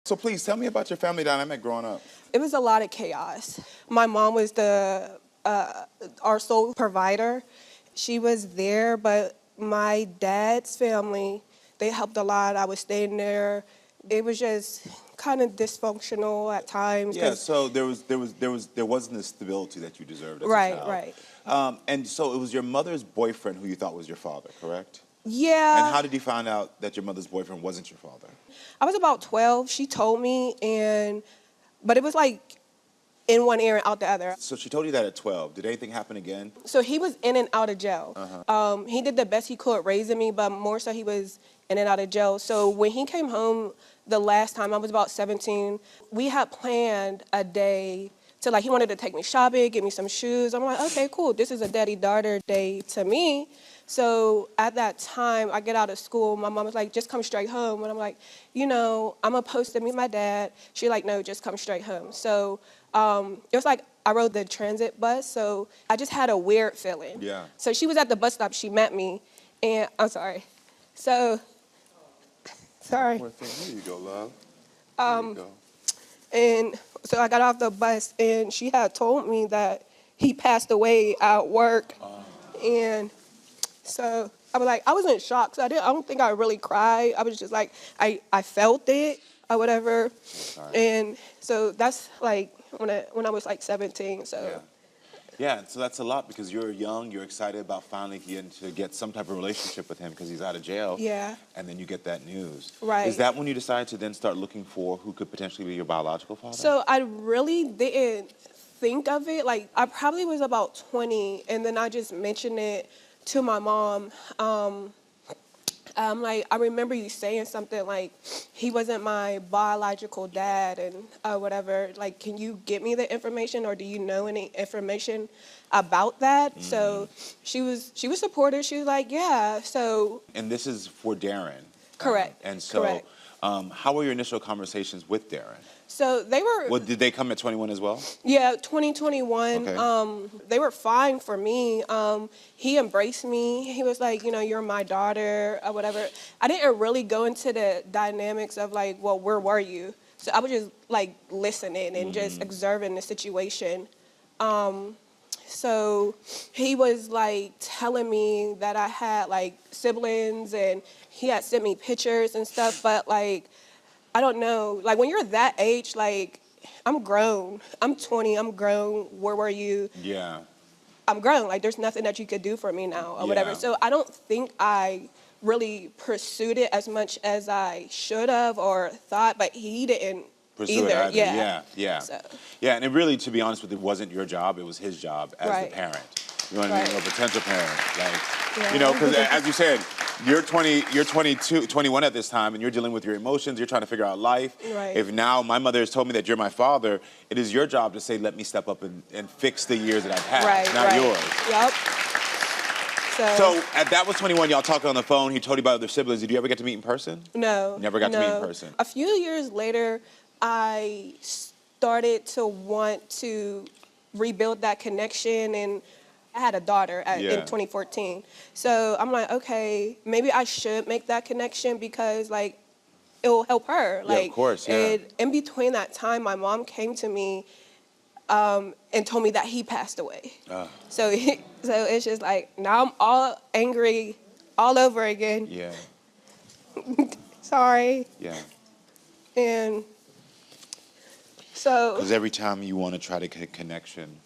So please tell me about your family dynamic growing up. It was a lot of chaos. My mom was our sole provider. She was there, but my dad's family, they helped a lot. I was staying there. It was just kind of dysfunctional at times. Yeah, so there wasn't the stability that you deserved as a Right, child. right. And so it was your mother's boyfriend who you thought was your father, correct? Yeah. And how did you find out that your mother's boyfriend wasn't your father? I was about 12. She told me, but it was like in one ear and out the other. So she told you that at 12. Did anything happen again? So he was in and out of jail. He did the best he could raising me, but more so he was in and out of jail. So when he came home the last time, I was about 17, we had planned a day to, like, he wanted to take me shopping, get me some shoes. I'm like, okay, cool. This is a daddy-daughter day to me. So at that time, I get out of school. My mom was like, just come straight home. And I'm like, I'm supposed to meet my dad. She's like, no, just come straight home. So it was like I rode the transit bus. So I just had a weird feeling. Yeah. So she was at the bus stop. She met me. And I'm sorry. So, sorry. Here you go, love. Here you go. And so I got off the bus, and she had told me that he passed away at work. And so I was like, I was in shock. So I don't think I really cried. I was just like, I felt it or whatever. Sorry. And so that's like when I was like 17. So. Yeah. Yeah, so that's a lot because you're young, you're excited about finally getting to get some type of relationship with him because he's out of jail. Yeah. And then you get that news. Right. Is that when you decided to then start looking for who could potentially be your biological father? So I really didn't think of it. Like, I probably was about 20, and then I just mentioned it to my mom. I remember you saying something like, he wasn't my biological dad and whatever. Like, can you get me the information, or do you know any information about that? So she was supportive. She was like, yeah. So. And this is for Darren. Correct. And so, correct. How were your initial conversations with Darren? So they were. Well, did they come at 21 as well? Yeah, 2021. Okay. They were fine for me. He embraced me. He was like, you're my daughter or whatever. I didn't really go into the dynamics of like, well, where were you? So I was just like listening and just observing the situation. So he was like telling me that I had like siblings, and he had sent me pictures and stuff, but like, I don't know, like when you're that age, like I'm grown, I'm 20, I'm grown, where were you? Yeah. I'm grown, like there's nothing that you could do for me now or whatever. So I don't think I really pursued it as much as I should have or thought, but he didn't either. Yeah. So. Yeah, and it really, to be honest with you, it wasn't your job, it was his job as the parent. You know what I mean? Or potential parent. Like, because as you said, you're 22, 21 at this time, and you're dealing with your emotions, you're trying to figure out life. Right. If now my mother has told me that you're my father, it is your job to say, let me step up and fix the years that I've had, not yours. Yep. So that was 21, y'all talking on the phone, he told you about other siblings. Did you ever get to meet in person? No. Never got to meet in person? A few years later, I started to want to rebuild that connection, and I had a daughter in 2014. So I'm like, okay, maybe I should make that connection because like it will help her. Like, of course, And in between that time, my mom came to me and told me that he passed away. So it's just like, now I'm all angry all over again. Yeah. Sorry. Yeah. And so. Because every time you want to try to get a connection,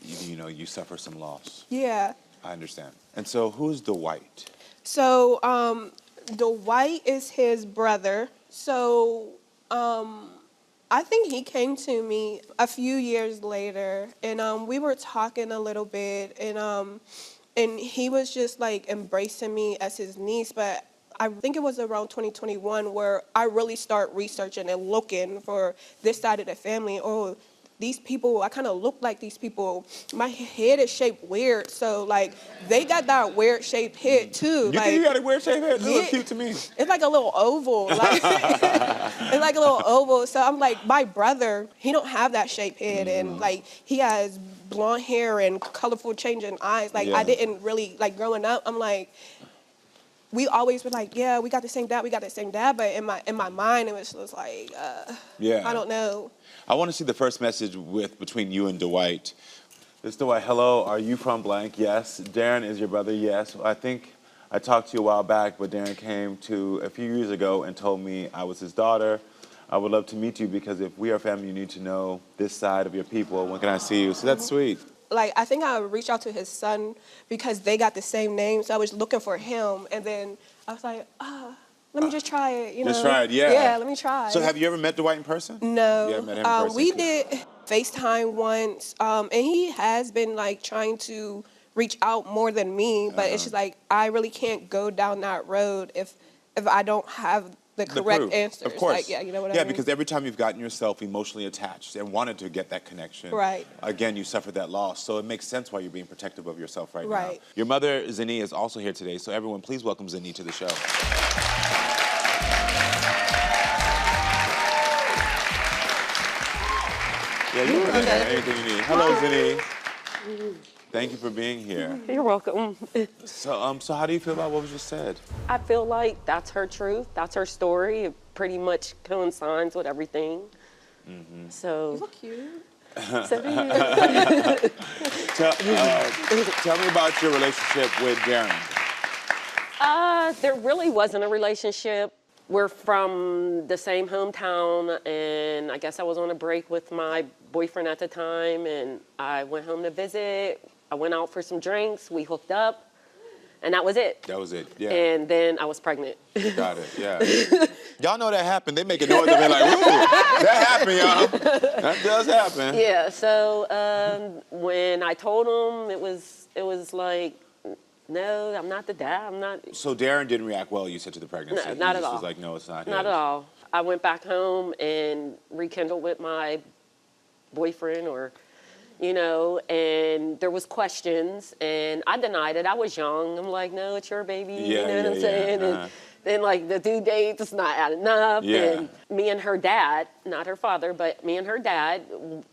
you suffer some loss. Yeah. I understand. And so who's Dwight? So Dwight is his brother. So I think he came to me a few years later, and we were talking a little bit, and he was just like embracing me as his niece, but I think it was around 2021 where I really start researching and looking for this side of the family. Oh, these people, I kind of look like these people. My head is shaped weird, so like they got that weird shaped head too. You think you got a weird shaped head? It looks cute to me. It's like a little oval. Like, it's like a little oval. So I'm like, my brother, he don't have that shaped head, and like he has blonde hair and colorful changing eyes. Like I didn't really, like growing up, I'm like, we always were like, yeah, we got the same dad, but in my mind, it was just like, I don't know. I want to see the first message between you and Dwight. This Dwight, hello, are you from blank? Yes. Darren is your brother? Yes. I think I talked to you a while back, but Darren came to a few years ago and told me I was his daughter. I would love to meet you because if we are family, you need to know this side of your people. When can I see you? So that's sweet. Like, I think I reached out to his son because they got the same name, so I was looking for him, and then I was like, let me just try it, Just try it, yeah. Yeah, let me try. So have you ever met Dwight in person? No. You haven't met him in person? We did FaceTime once, and he has been, like, trying to reach out more than me, but it's just like, I really can't go down that road if I don't have the correct answers. Of course. Like, yeah, you know what I mean? Yeah, because every time you've gotten yourself emotionally attached and wanted to get that connection, right, again, you suffered that loss. So it makes sense why you're being protective of yourself right now. Right. Your mother, Zenia, is also here today. So everyone, please welcome Zenia to the show. Yeah, you can put in there anything you need. Hello, Zenia. Thank you for being here. You're welcome. So how do you feel about what was just said? I feel like that's her truth. That's her story. It pretty much coincides with everything. You So. look cute. So do you. Tell me about your relationship with Darren. There really wasn't a relationship. We're from the same hometown, and I guess I was on a break with my boyfriend at the time, and I went home to visit. I went out for some drinks. We hooked up, and that was it. That was it, yeah. And then I was pregnant. Got it, yeah. Y'all know that happened. They make a noise and be like, "Ooh, that happened, y'all." That does happen. Yeah. So when I told him, it was like, no, I'm not the dad. I'm not. So Darren didn't react well, you said, to the pregnancy? No, not at all. He was like, no, it's not his. Not at all. I went back home and rekindled with my boyfriend, and there was questions, and I denied it. I was young. I'm like, no, it's your baby. You know what I'm saying? And then, like, the due date is not adding up. Yeah. And me and her dad, not her father, but me and her dad,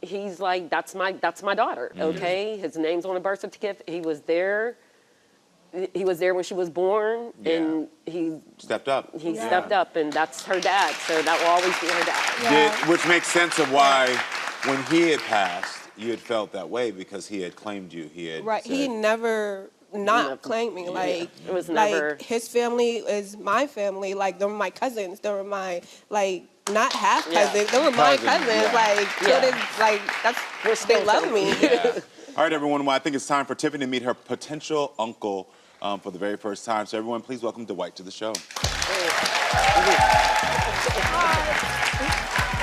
he's like, that's my daughter, okay? His name's on the birth certificate. He was there. He was there when she was born, and he stepped up. He stepped up, and that's her dad, so that will always be her dad. Which makes sense of why, when he had passed, you had felt that way because he had claimed you. He had said, He never claimed me. Like, it was never. Like, his family is my family. Like, they were my cousins. They were my, like, not half cousins. They were my cousins. They love me. Yeah. All right, everyone. Well, I think it's time for Tiffany to meet her potential uncle for the very first time. So everyone, please welcome Dwight to the show.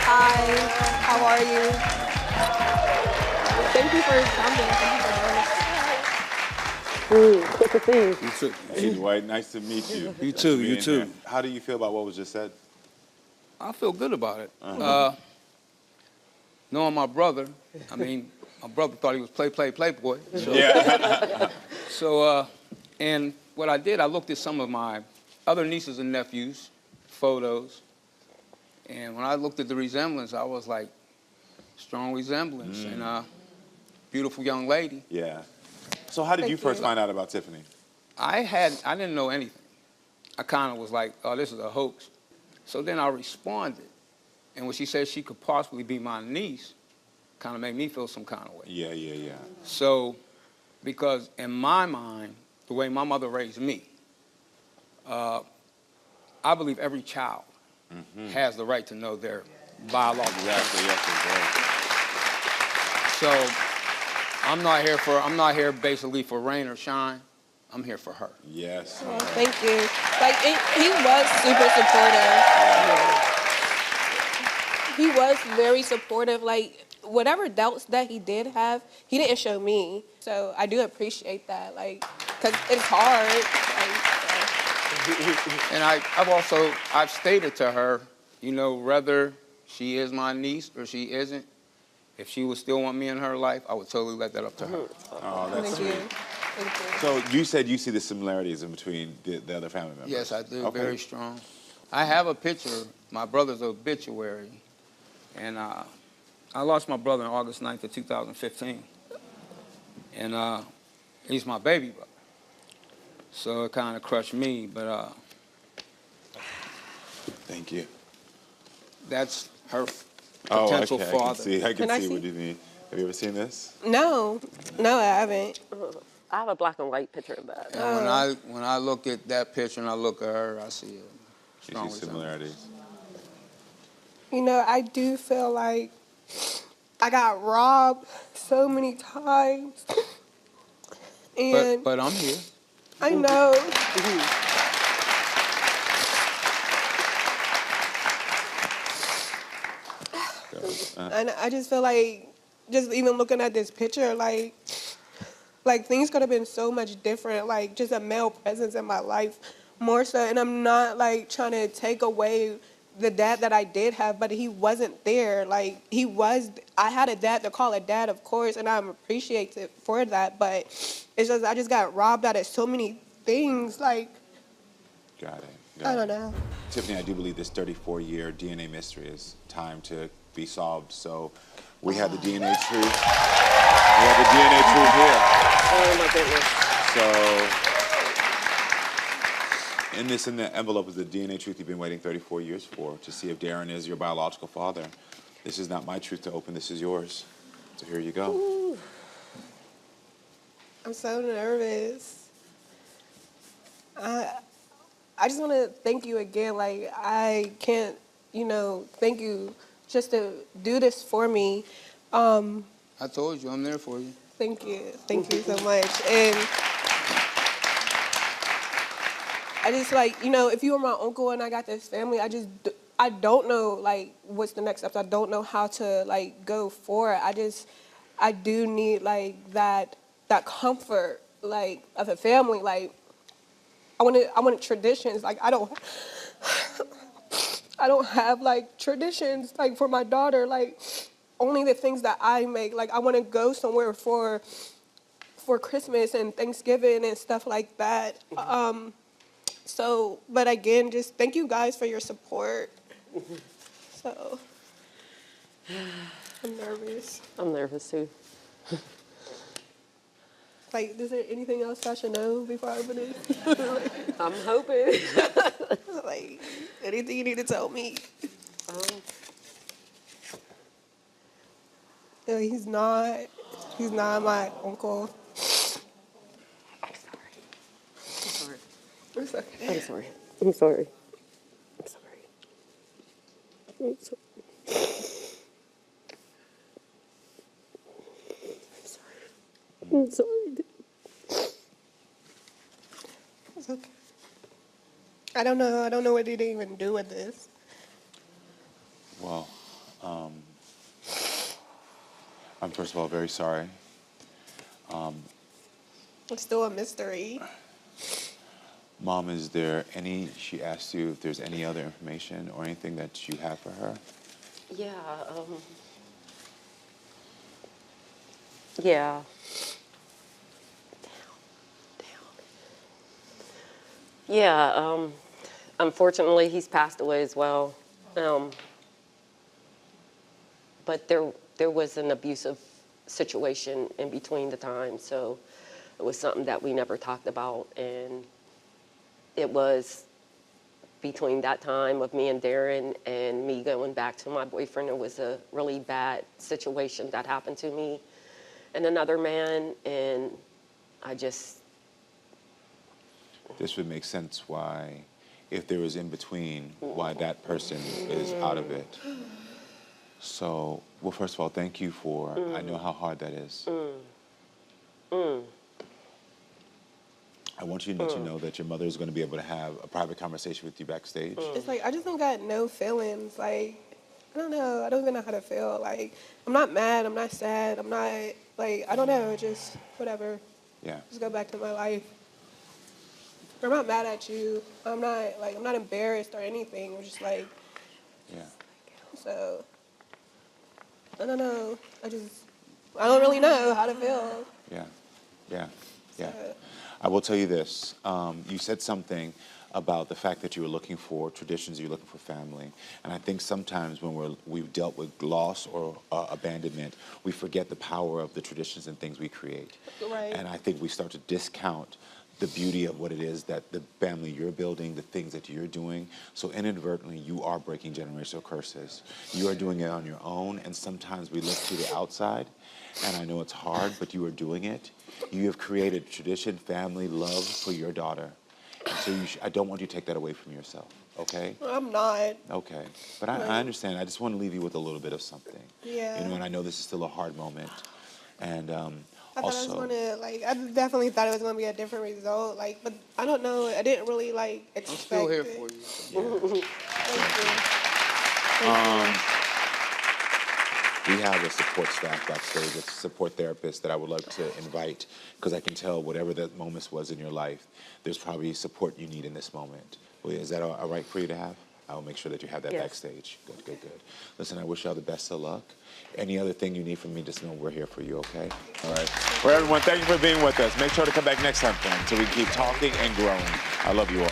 Hi, how are you? Thank you for coming. Good to see you. You too. Hey, Dwight, nice to meet you. You too, you Being too. here. How do you feel about what was just said? I feel good about it. Knowing my brother, my brother thought he was playboy. So, Yeah. And what I did, I looked at some of my other nieces and nephews' photos, and when I looked at the resemblance, I was like, strong resemblance, and beautiful young lady. Yeah. So how did you first find out about Tiffany? I didn't know anything. I kind of was like, oh, this is a hoax. So then I responded, and when she said she could possibly be my niece, kind of made me feel some kind of way. Yeah. So, because in my mind, the way my mother raised me, I believe every child has the right to know their biological Exactly. Yes. So, I'm not here basically for rain or shine. I'm here for her. Yes. Oh, thank you. Like, he was super supportive. He was very supportive. Like, whatever doubts that he did have, he didn't show me. So I do appreciate that. Like, because it's hard. And I've stated to her, whether she is my niece or she isn't, if she would still want me in her life, I would totally let that up to her. Oh, that's Thank sweet. you. Thank you. So you said you see the similarities in between the other family members. Yes, I do. Okay. Very strong. I have a picture, my brother's obituary, and I lost my brother on August 9th of 2015, and he's my baby brother. So it kind of crushed me, but Thank you. that's her Oh, potential okay. father. I can Can I see see? what you mean. Have you ever seen this? No, I haven't. I have a black and white picture of that. And when I look at that picture and I look at her, I see a You strong see similarities. You know, I do feel like I got robbed so many times. And But I'm here. I know. And I just feel like, just even looking at this picture, like things could have been so much different. Like just a male presence in my life, more so. And I'm not like trying to take away the dad that I did have, but he wasn't there. Like he was. I had a dad to call a dad, of course, and I'm appreciative for that. But it's just I just got robbed out of so many things. Like Got it. I don't know. Tiffany, I do believe this 34-year DNA mystery is time to be solved. So we have the DNA truth. We have the DNA truth here. Oh my goodness. So in the envelope is the DNA truth you've been waiting 34 years for, to see if Darren is your biological father. This is not my truth to open. This is yours. So here you go. Ooh. I'm so nervous. I just want to thank you again. Like, I can't, thank you just to do this for me. I told you, I'm there for you. Thank you. Thank you so much. And I just, if you were my uncle and I got this family, I don't know, what's the next steps. I don't know how to, go forward. I do need, that comfort, of a family. I wanted traditions. I don't have traditions for my daughter. Only the things that I make. I want to go somewhere for Christmas and Thanksgiving and stuff like that. But again, just thank you guys for your support. So I'm nervous. I'm nervous too. Is there anything else I should know before I open it? I'm hoping. Anything you need to tell me? No, he's not my uncle. I'm sorry. It's okay. I'm sorry. I'm sorry. I'm sorry. I'm sorry. I'm sorry. It's okay. I don't know what to even do with this. Well, I'm first of all very sorry. It's still a mystery. Mom, she asked you if there's any other information or anything that you have for her? Yeah. Yeah. Yeah. Unfortunately, he's passed away as well. But there was an abusive situation in between the time, so it was something that we never talked about, and it was between that time of me and Darren and me going back to my boyfriend. It was a really bad situation that happened to me and another man, and I just... This would make sense why, if there was in between, why that person is out of it. So, well, first of all, thank you for, I know how hard that is. I want you to know that your mother is going to be able to have a private conversation with you backstage. It's I just don't got no feelings. I don't know. I don't even know how to feel. I'm not mad. I'm not sad. I'm not, I don't know. Just whatever. Yeah. Just go back to my life. I'm not mad at you. I'm not embarrassed or anything. I'm just Yeah. So, I don't know. I don't really know how to feel. Yeah. I will tell you this. You said something about the fact that you were looking for traditions, you're looking for family. And I think sometimes when we've dealt with loss or abandonment, we forget the power of the traditions and things we create. Right. And I think we start to discount the beauty of what it is that the family you're building, the things that you're doing. So inadvertently, you are breaking generational curses. You are doing it on your own, and sometimes we look to the outside, and I know it's hard, but you are doing it. You have created tradition, family, love for your daughter. And so I don't want you to take that away from yourself, okay? I'm not. Okay, but I understand. I just want to leave you with a little bit of something. Yeah. You know, and I know this is still a hard moment. And I thought I was gonna, like, I definitely thought it was gonna be a different result, like, but I don't know, I didn't really, like, expect I'm still here it. for you. Thank you. we have a support staff backstage, a support therapist that I would love to invite, because I can tell whatever that moment was in your life, there's probably support you need in this moment. Well, is that all right for you to have? I will make sure that you have that Yes. backstage. Good, good, good. Listen, I wish y'all the best of luck. Any other thing you need from me, just know we're here for you, okay? All right. For everyone, thank you for being with us. Make sure to come back next time, friends, so we keep talking and growing. I love you all.